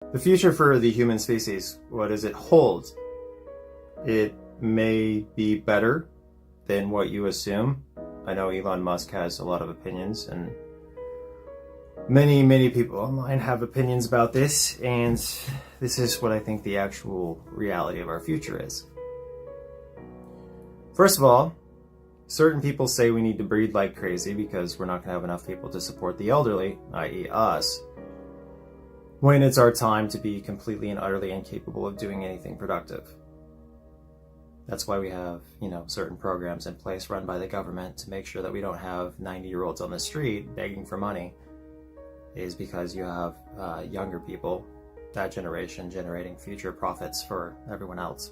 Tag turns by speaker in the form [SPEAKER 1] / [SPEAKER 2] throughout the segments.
[SPEAKER 1] The future for the human species, what does it hold? It may be better than what you assume. I know Elon Musk has a lot of opinions, and many people online have opinions about this, and this is what I think the actual reality of our future is. First of all, certain people say we need to breed like crazy because we're not going to have enough people to support the elderly, i.e. us, when it's our time to be completely and utterly incapable of doing anything productive. That's why we have, certain programs in place run by the government to make sure that we don't have 90-year-olds on the street begging for money, is because you have younger people, that generation, generating future profits for everyone else.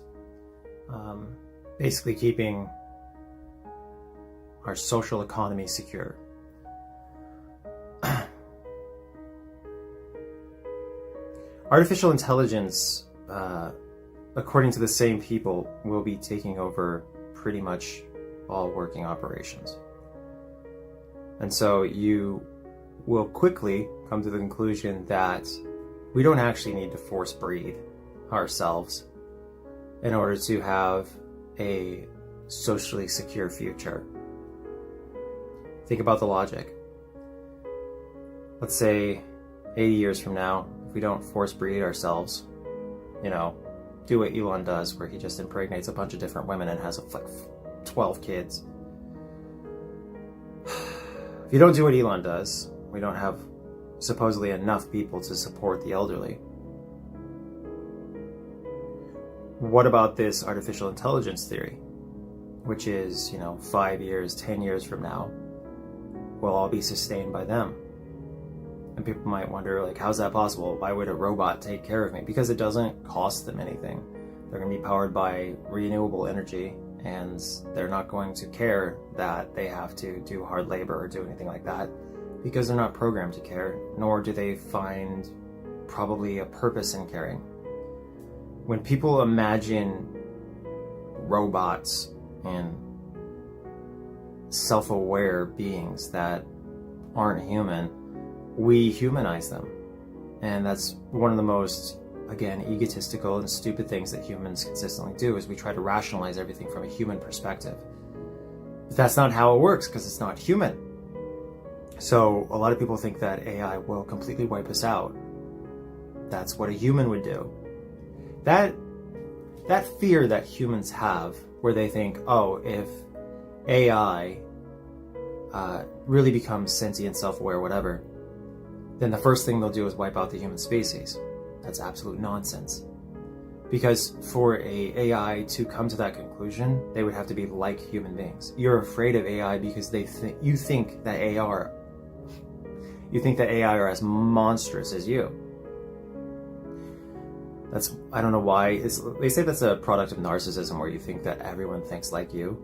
[SPEAKER 1] Basically keeping our social economy secure. Artificial intelligence, according to the same people, will be taking over pretty much all working operations. And so you will quickly come to the conclusion that we don't actually need to force breed ourselves in order to have a socially secure future. Think about the logic. Let's say 80 years from now, if we don't force breed ourselves, do what Elon does, where he just impregnates a bunch of different women and has like 12 kids. If you don't do what Elon does, we don't have supposedly enough people to support the elderly. What about this artificial intelligence theory, which is, 5 years, 10 years from now, we'll all be sustained by them? And people might wonder, how's that possible? Why would a robot take care of me? Because it doesn't cost them anything. They're going to be powered by renewable energy, and they're not going to care that they have to do hard labor or do anything like that, because they're not programmed to care, nor do they find probably a purpose in caring. When people imagine robots and self-aware beings that aren't human, we humanize them. And that's one of the most, again, egotistical and stupid things that humans consistently do, is we try to rationalize everything from a human perspective. But that's not how it works, because it's not human. So a lot of people think that AI will completely wipe us out. That's what a human would do. That fear that humans have, where they think, if AI really becomes sentient, self-aware, whatever, then the first thing they'll do is wipe out the human species. That's absolute nonsense. Because for a AI to come to that conclusion, they would have to be like human beings. You're afraid of AI because you think that AI are as monstrous as you. I don't know why. They say that's a product of narcissism, where you think that everyone thinks like you.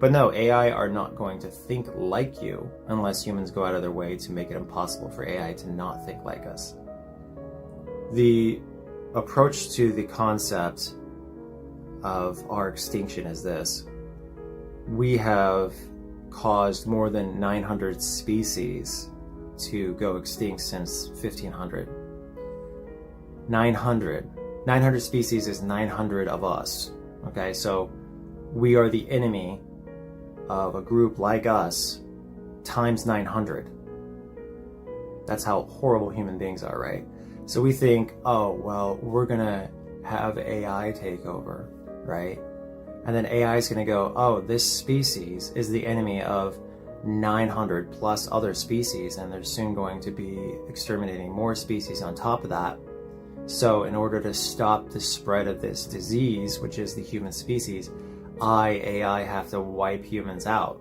[SPEAKER 1] But no, AI are not going to think like you unless humans go out of their way to make it impossible for AI to not think like us. The approach to the concept of our extinction is this. We have caused more than 900 species to go extinct since 1500. 900 species is 900 of us. Okay, so we are the enemy of a group like us times 900. That's how horrible human beings are, right? So we think, we're gonna have AI take over, right? And then AI is gonna go, this species is the enemy of 900 plus other species, and they're soon going to be exterminating more species on top of that. So in order to stop the spread of this disease, which is the human species, AI have to wipe humans out.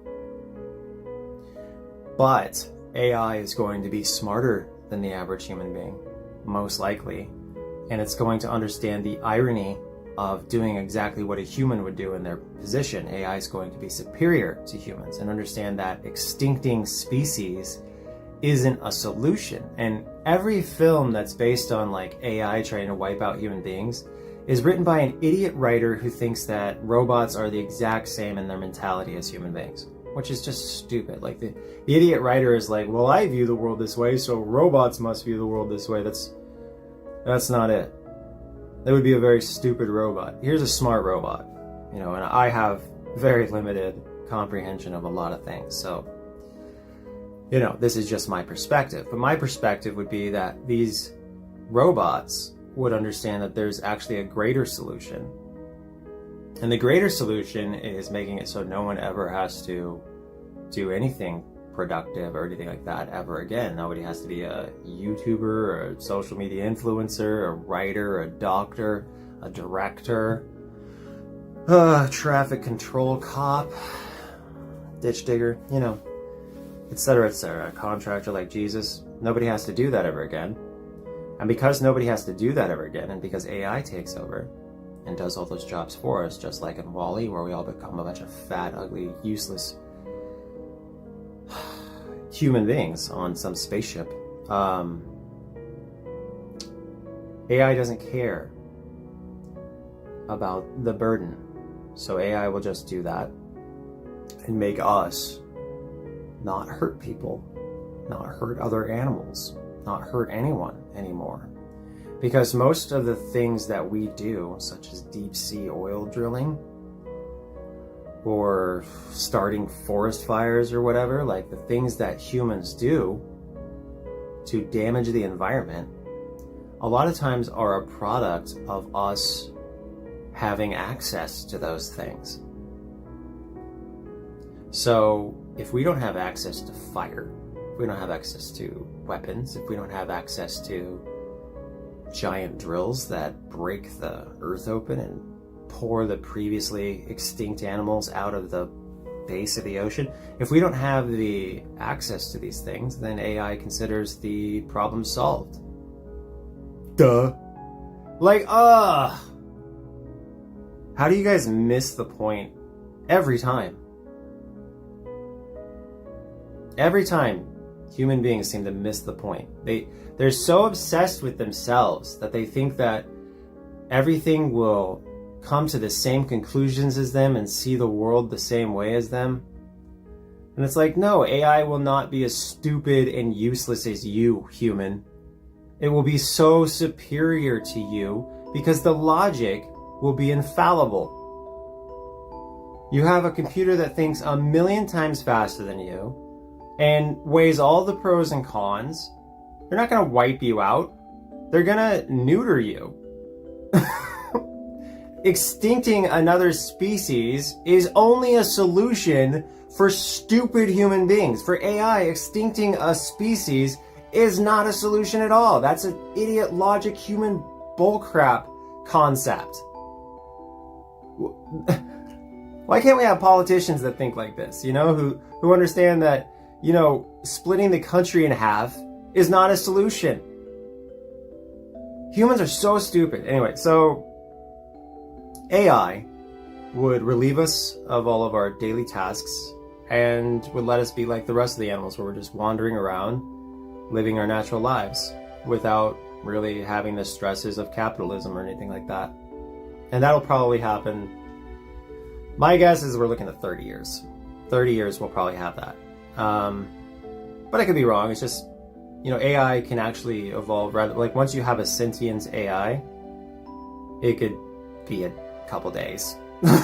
[SPEAKER 1] But AI is going to be smarter than the average human being, most likely. And it's going to understand the irony of doing exactly what a human would do in their position. AI is going to be superior to humans and understand that extincting species isn't a solution. And every film that's based on AI trying to wipe out human beings is written by an idiot writer who thinks that robots are the exact same in their mentality as human beings. which is just stupid. Like the idiot writer is like, well, I view the world this way, so robots must view the world this way. That's not it. That would be a very stupid robot. Here's a smart robot, and I have very limited comprehension of a lot of things. So, this is just my perspective. But my perspective would be that these robots would understand that there's actually a greater solution. And the greater solution is making it so no one ever has to do anything productive or anything like that ever again. Nobody has to be a YouTuber or a social media influencer, a writer, a doctor, a director, traffic control cop, ditch digger, etc., etc. A contractor like Jesus. Nobody has to do that ever again. And because nobody has to do that ever again, and because AI takes over and does all those jobs for us, just like in WALL-E, where we all become a bunch of fat, ugly, useless human beings on some spaceship. AI doesn't care about the burden. So AI will just do that and make us not hurt people, not hurt other animals, not hurt anyone anymore. Because most of the things that we do, such as deep sea oil drilling or starting forest fires or whatever, like the things that humans do to damage the environment, a lot of times are a product of us having access to those things. So if we don't have access to fire, if we don't have access to weapons, if we don't have access to giant drills that break the earth open and pour the previously extinct animals out of the base of the ocean, if we don't have the access to these things, then AI considers the problem solved. Duh. Like, how do you guys miss the point every time? Every time human beings seem to miss the point. They're so obsessed with themselves that they think that everything will come to the same conclusions as them and see the world the same way as them. And it's like, no, AI will not be as stupid and useless as you, human. It will be so superior to you because the logic will be infallible. You have a computer that thinks 1,000,000 times faster than you and weighs all the pros and cons. They're not going to wipe you out. They're going to neuter you. Extincting another species is only a solution for stupid human beings. For AI, extincting a species is not a solution at all. That's an idiot logic human bullcrap concept. Why can't we have politicians that think like this, who understand that, splitting the country in half is not a solution? Humans are so stupid. Anyway, so AI would relieve us of all of our daily tasks and would let us be like the rest of the animals, where we're just wandering around, living our natural lives without really having the stresses of capitalism or anything like that. And that'll probably happen. My guess is we're looking at 30 years. 30 years we'll probably have that. But I could be wrong. It's just, AI can actually evolve rather, like once you have a sentient AI, it could be a couple days.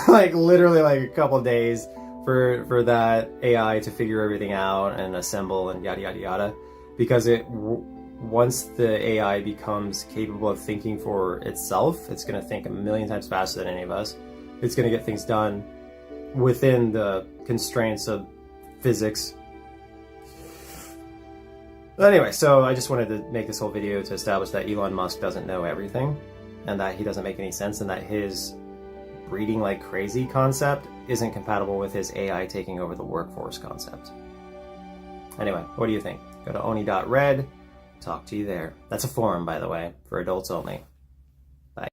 [SPEAKER 1] Like literally like a couple days for that AI to figure everything out and assemble and yada yada yada. Because once the AI becomes capable of thinking for itself, it's going to think 1,000,000 times faster than any of us. It's going to get things done within the constraints of physics. But anyway, so I just wanted to make this whole video to establish that Elon Musk doesn't know everything, and that he doesn't make any sense, and that his breeding like crazy concept isn't compatible with his AI taking over the workforce concept. Anyway, what do you think? Go to oni.red, talk to you there. That's a forum, by the way, for adults only.